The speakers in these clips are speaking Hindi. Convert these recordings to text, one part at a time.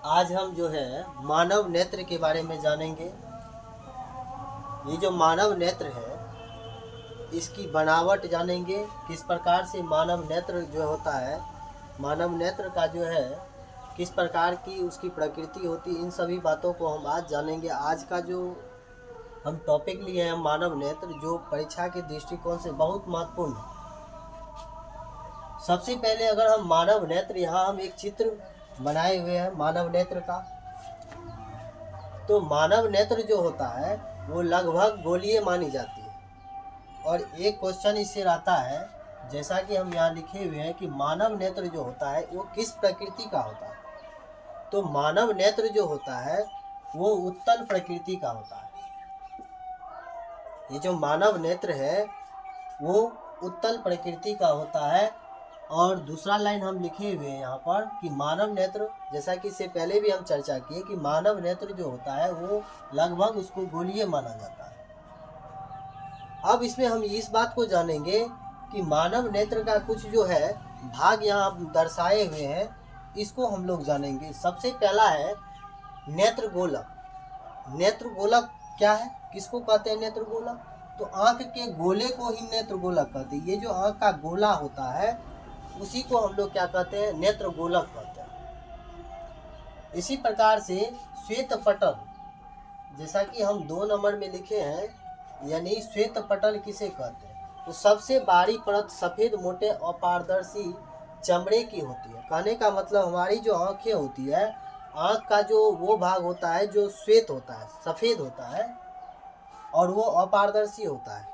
आज हम जो है मानव नेत्र के बारे में जानेंगे। ये जो मानव नेत्र है इसकी बनावट जानेंगे, किस प्रकार से मानव नेत्र जो होता है, मानव नेत्र का जो है किस प्रकार की उसकी प्रकृति होती, इन सभी बातों को हम आज जानेंगे। आज का जो हम टॉपिक लिए हैं मानव नेत्र, जो परीक्षा के दृष्टिकोण से बहुत महत्वपूर्ण है। सबसे पहले अगर हम मानव नेत्र, यहाँ हम एक चित्र बनाए हुए हैं मानव नेत्र का। तो मानव नेत्र जो होता है वो लगभग गोलीय मानी जाती है। और एक क्वेश्चन इससे आता है, जैसा कि हम यहाँ लिखे हुए हैं कि मानव नेत्र जो होता है वो किस प्रकृति का होता है। तो मानव नेत्र जो होता है वो उत्तल प्रकृति का होता है। ये जो मानव नेत्र है वो उत्तल प्रकृति का होता है। और दूसरा लाइन हम लिखे हुए हैं यहाँ पर कि मानव नेत्र, जैसा कि इससे पहले भी हम चर्चा किए कि मानव नेत्र जो होता है वो लगभग उसको गोलीय माना जाता है। अब इसमें हम इस बात को जानेंगे कि मानव नेत्र का कुछ जो है भाग यहाँ दर्शाए हुए हैं, इसको हम लोग जानेंगे। सबसे पहला है नेत्र गोलक। नेत्र गोलक क्या है, किसको कहते हैं नेत्र गोलक? तो आंख के गोले को ही नेत्र गोलक कहते हैं। ये जो आंख का गोला होता है उसी को हम लोग क्या कहते हैं, नेत्र गोलक कहते हैं। इसी प्रकार से श्वेत पटल, जैसा कि हम 2 नंबर में लिखे हैं, यानी श्वेत पटल किसे कहते हैं? तो सबसे बारीक परत सफेद मोटे अपारदर्शी चमड़े की होती है। कहने का मतलब हमारी जो आंखें होती है, आंख का जो वो भाग होता है जो श्वेत होता है, सफेद होता है, और वो अपारदर्शी होता है।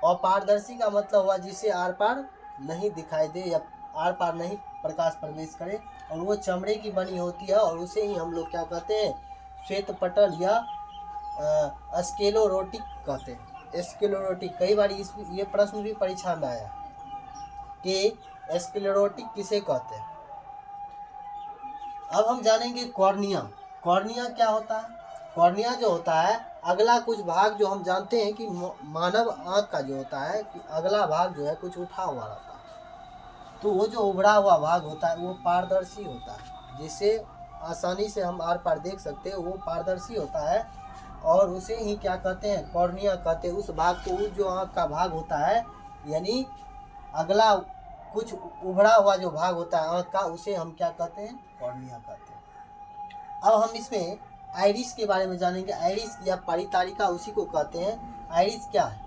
अपारदर्शी का मतलब हुआ जिसे आर पार नहीं दिखाई दे या आर पार नहीं प्रकाश प्रवेश करे, और वो चमड़े की बनी होती है, और उसे ही हम लोग क्या कहते हैं, श्वेत पटल या स्क्लेरोटिक कहते हैं। स्क्लेरोटिक, कई बार ये प्रश्न भी परीक्षा में आया कि स्क्लेरोटिक किसे कहते हैं। अब हम जानेंगे कॉर्निया। कॉर्निया क्या होता है? कॉर्निया जो होता है अगला कुछ भाग, जो हम जानते हैं कि मानव आँख का जो होता है कि अगला भाग जो है कुछ उठा हुआ रहता है। तो वो जो उभरा हुआ भाग होता है वो पारदर्शी होता है, जिसे आसानी से हम आर पार देख सकते हैं, वो पारदर्शी होता है, और उसे ही क्या कहते हैं, कॉर्निया कहते हैं। उस भाग को, उस जो आँख का भाग होता है, यानी अगला कुछ उभरा हुआ जो भाग होता है आँख का, उसे हम क्या कहते हैं, कॉर्निया कहते हैं। अब हम इसमें आइरिस के बारे में जानेंगे। आइरिस या परितारिका उसी को कहते हैं। आइरिस क्या है?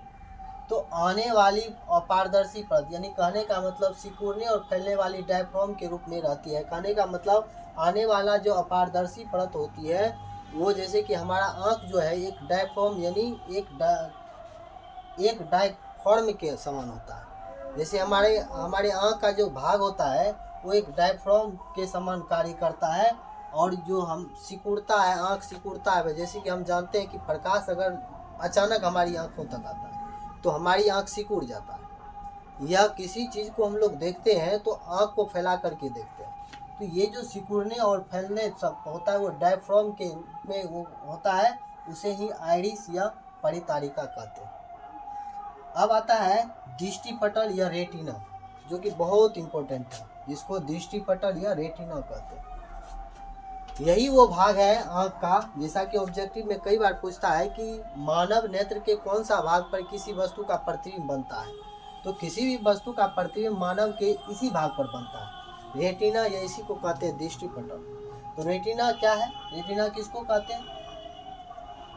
तो आने वाली अपारदर्शी परत, यानी कहने का मतलब सिकुड़ने और फैलने वाली डायफ्राम के रूप में रहती है। कहने का मतलब आने वाला जो अपारदर्शी परत होती है वो, जैसे कि हमारा आँख जो है एक डायफ्राम यानी एक डायफ्राम के समान होता है। जैसे हमारे आँख का जो भाग होता है वो एक डायफ्राम के समान कार्य करता है। और जो हम सिकुड़ता है, आँख सिकुड़ता है, जैसे कि हम जानते हैं कि प्रकाश अगर अचानक हमारी आँखों तक आता है तो हमारी आँख सिकुड़ जाता है। या किसी चीज़ को हम लोग देखते हैं तो आँख को फैला करके देखते हैं। तो ये जो सिकुड़ने और फैलने सब होता है वो डायफ्राम के में वो होता है, उसे ही आइरिस या परितारिका कहते हैं। अब आता है दृष्टिपटल या रेटिना, जो कि बहुत इम्पोर्टेंट है, जिसको दृष्टिपटल या रेटिना कहते हैं। यही वो भाग है आँख का, जैसा कि ऑब्जेक्टिव में कई बार पूछता है कि मानव नेत्र के कौन सा भाग पर किसी वस्तु का प्रतिबिंब बनता है। तो किसी भी वस्तु का प्रतिबिंब मानव के इसी भाग पर बनता है, रेटिना, या इसी को कहते हैं दृष्टिपटल। तो रेटिना क्या है, रेटिना किसको कहते हैं?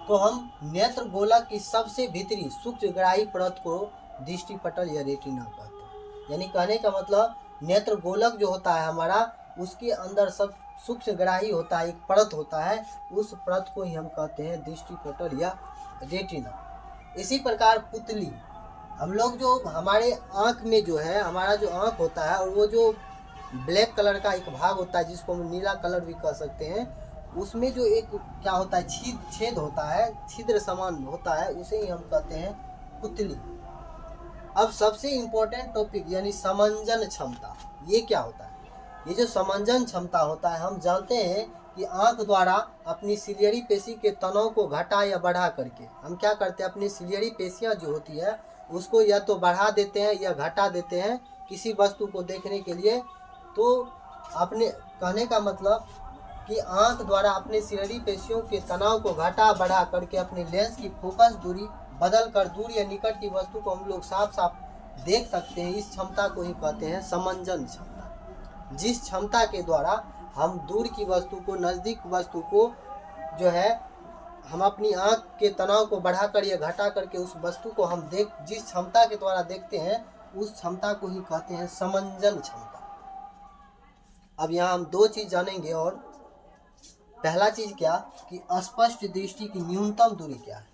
तो हम नेत्र गोलक की सबसे भीतरी सूक्ष्मग्राही परत को दृष्टिपटल या रेटिना कहते हैं। यानी कहने का मतलब नेत्र गोलक जो होता है हमारा, उसके अंदर सब सूक्ष्मग्राही होता है, एक परत होता है, उस परत को ही हम कहते हैं दृष्टिपटल या रेटिना। इसी प्रकार पुतली, हम लोग जो हमारे आँख में जो है, हमारा जो आँख होता है और वो जो ब्लैक कलर का एक भाग होता है जिसको हम नीला कलर भी कह सकते हैं, उसमें जो एक क्या होता है, छेद होता है, छिद्र समान होता है, उसे ही हम कहते हैं पुतली। अब सबसे इम्पोर्टेंट टॉपिक यानी समंजन क्षमता, ये क्या होता है? ये जो समंजन क्षमता होता है, हम जानते हैं कि आंख द्वारा अपनी सिलियरी पेशी के तनाव को घटा या बढ़ा करके हम क्या करते हैं, अपनी सिलियरी पेशियां जो होती है उसको या तो बढ़ा देते हैं या घटा देते हैं किसी वस्तु को देखने के लिए। तो अपने कहने का मतलब कि आंख द्वारा अपने शरीरी पेशियों के तनाव को घटा बढ़ा करके अपने लेंस की फोकस दूरी बदल कर दूर या निकट की वस्तु को हम लोग साफ साफ देख सकते हैं। इस क्षमता को ही कहते हैं समंजन क्षमता। जिस क्षमता के द्वारा हम दूर की वस्तु को, नज़दीक वस्तु को जो है हम अपनी आंख के तनाव को बढ़ाकर या घटा करके उस वस्तु को हम जिस क्षमता के द्वारा देखते हैं उस क्षमता को ही कहते हैं समंजन क्षमता। अब यहाँ हम दो चीज़ जानेंगे। और पहला चीज़ क्या कि स्पष्ट दृष्टि की न्यूनतम दूरी क्या है,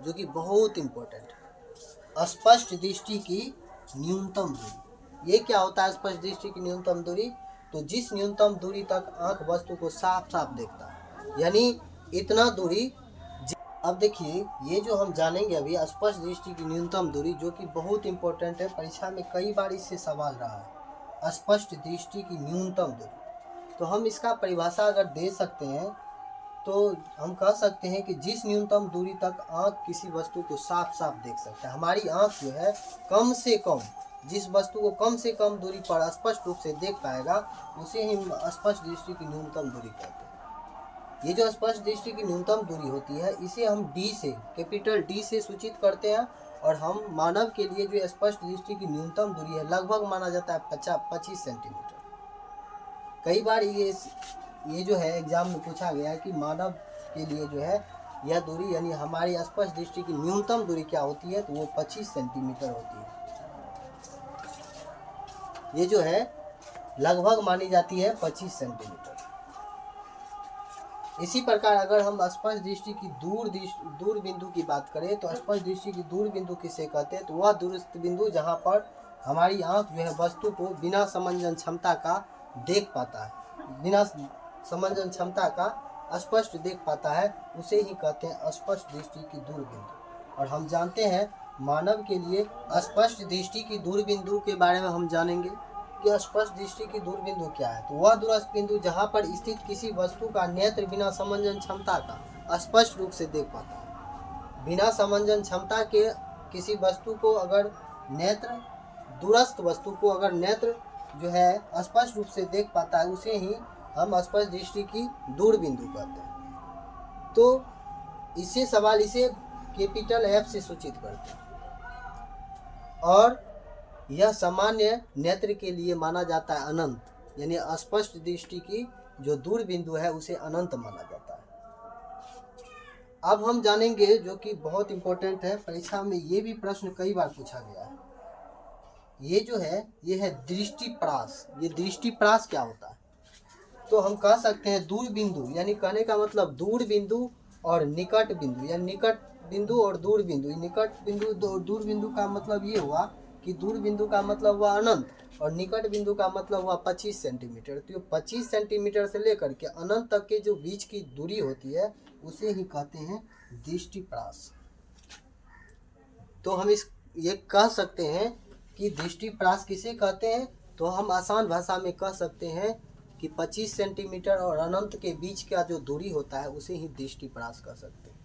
जो कि बहुत इम्पोर्टेंट है। स्पष्ट दृष्टि की न्यूनतम दूरी, ये क्या होता है स्पष्ट दृष्टि की न्यूनतम दूरी? तो जिस न्यूनतम दूरी तक आंख वस्तु को साफ साफ देखता है, यानी इतना दूरी। अब देखिए ये जो हम जानेंगे अभी स्पष्ट दृष्टि की न्यूनतम दूरी, जो कि बहुत इम्पोर्टेंट है, परीक्षा में कई बार इससे सवाल रहा है, स्पष्ट दृष्टि की न्यूनतम दूरी। तो हम इसका परिभाषा अगर दे सकते हैं तो हम कह सकते हैं कि जिस न्यूनतम दूरी तक आँख किसी वस्तु को साफ साफ देख सकता है। हमारी आँख जो है कम से कम, जिस वस्तु को कम से कम दूरी पर स्पष्ट रूप से देख पाएगा उसे ही स्पष्ट दृष्टि की न्यूनतम दूरी कहते हैं। ये जो स्पष्ट दृष्टि की न्यूनतम दूरी होती है इसे हम डी से, कैपिटल डी से सूचित करते हैं। और हम मानव के लिए जो स्पष्ट दृष्टि की न्यूनतम दूरी है लगभग माना जाता है 25 सेंटीमीटर। कई बार ये जो है एग्जाम में पूछा गया है कि मानव के लिए जो है यह दूरी यानी हमारी स्पष्ट दृष्टि की न्यूनतम दूरी क्या होती है, तो वो 25 सेंटीमीटर होती है। ये जो है लगभग मानी जाती है 25 सेंटीमीटर। इसी प्रकार अगर हम स्पष्ट दृष्टि की दूर बिंदु की बात करें तो स्पष्ट दृष्टि की दूर बिंदु किसे कहते हैं? तो वह दूरस्थ बिंदु जहाँ पर हमारी आंख जो है वस्तु को बिना समंजन क्षमता का देख पाता है, बिना समंजन क्षमता का स्पष्ट देख पाता है, उसे ही कहते हैं स्पष्ट दृष्टि की दूर बिंदु। और हम जानते हैं मानव के लिए स्पष्ट दृष्टि की दूर बिंदु के बारे में हम जानेंगे कि स्पष्ट दृष्टि की दूर बिंदु क्या है। तो वह दूरस्थ बिंदु जहाँ पर स्थित किसी वस्तु का नेत्र बिना समंजन क्षमता का स्पष्ट रूप से देख पाता है। बिना समंजन क्षमता के किसी वस्तु को अगर नेत्र, दूरस्थ वस्तु को अगर नेत्र जो है स्पष्ट रूप से देख पाता है उसे ही हम स्पष्ट दृष्टि की दूर बिंदु कहते हैं। तो इससे सवाल इसे कैपिटल एफ से सूचित करते हैं। और यह सामान्य नेत्र के लिए माना जाता है अनंत, यानी स्पष्ट दृष्टि की जो दूर बिंदु है उसे अनंत माना जाता है। अब हम जानेंगे जो कि बहुत इंपॉर्टेंट है, परीक्षा में ये भी प्रश्न कई बार पूछा गया है। ये जो है ये है दृष्टिप्रास। ये दृष्टिप्रास क्या होता है? तो हम कह सकते हैं दूर बिंदु, यानी कहने का मतलब दूर बिंदु और निकट बिंदु, यानी निकट बिंदु और दूर बिंदु। निकट बिंदु और दूर बिंदु का मतलब ये हुआ कि दूर बिंदु का मतलब हुआ अनंत और निकट बिंदु का मतलब हुआ 25 सेंटीमीटर। तो 25 सेंटीमीटर से लेकर के अनंत तक के जो बीच की दूरी होती है उसे ही कहते हैं दृष्टिप्रास। तो हम ये कह सकते हैं कि दृष्टिप्रास किसे कहते हैं? तो हम आसान भाषा में कह सकते हैं कि 25 सेंटीमीटर और अनंत के बीच का जो दूरी होता है उसे ही दृष्टिप्रास कह सकते हैं।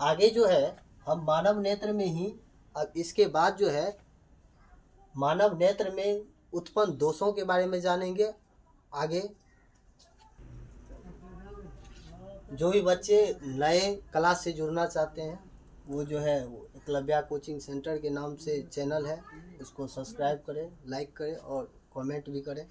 आगे जो है हम मानव नेत्र में ही, अब इसके बाद जो है मानव नेत्र में उत्पन्न दोषों के बारे में जानेंगे। आगे जो भी बच्चे नए क्लास से जुड़ना चाहते हैं वो जो है एकलव्या कोचिंग सेंटर के नाम से चैनल है, उसको सब्सक्राइब करें, लाइक करें और कमेंट भी करें।